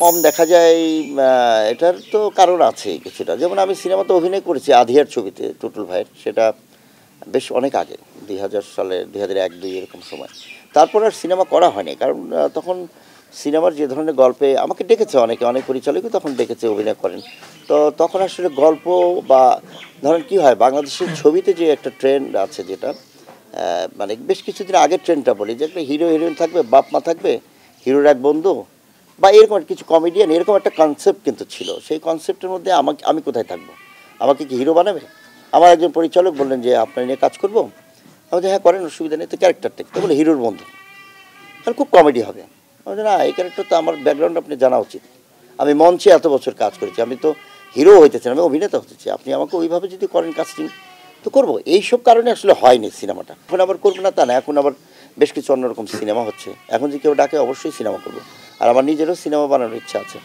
কম দেখা যায় এটার তো কারণ আছে কিছুটা। যেমন আমি সিনেমাতে অভিনয় করেছি আধিয়ার ছবিতে টুটুল ভাইয়ের, সেটা বেশ অনেক আগে ২০০০ সালে ২০০১-২ এরকম সময়। তারপর আর সিনেমা করা হয়নি, কারণ তখন সিনেমার যে ধরনের গল্পে আমাকে ডেকেছে অনেক পরিচালকই তখন ডেকেছে, অভিনয় করেন। তো তখন আসলে গল্প বা ধরেন কী হয়, বাংলাদেশের ছবিতে যে একটা ট্রেন্ড আছে, যেটা মানে বেশ কিছুদিন আগের ট্রেন্ডটা বলি, যে একটা হিরো হিরোইন থাকবে, বাপ মা থাকবে, হিরোর এক বন্ধু বা এরকম কিছু কমেডিয়ান, এরকম একটা কনসেপ্ট কিন্তু ছিল। সেই কনসেপ্টের মধ্যে আমি কোথায় থাকবো? আমাকে কি হিরো বানাবে? আমার একজন পরিচালক বললেন যে আপনার নিয়ে কাজ করবো। আমি বলছি হ্যাঁ করেন, অসুবিধা নেই। তো ক্যারেক্টারটা তো বলে হিরোর বন্ধু, তাহলে খুব কমেডি হবে। আমি বলছি না, এই ক্যারেক্টার তো আমার ব্যাকগ্রাউন্ড আপনি জানা উচিত। আমি মঞ্চে এত বছর কাজ করেছি, আমি তো হিরো হইতেছি না, আমি অভিনেতা হতেছি। আপনি আমাকে ওইভাবে যদি করেন কাস্টিং, তো করবো। এইসব কারণে আসলে হয়নি সিনেমাটা। এখন আবার করবো না তা না, এখন আবার বেশ কিছু অন্যরকম সিনেমা হচ্ছে। এখন যে কেউ ডাকে অবশ্যই সিনেমা করবো, আর আমার নিজেরও সিনেমা বানানোর ইচ্ছা আছে।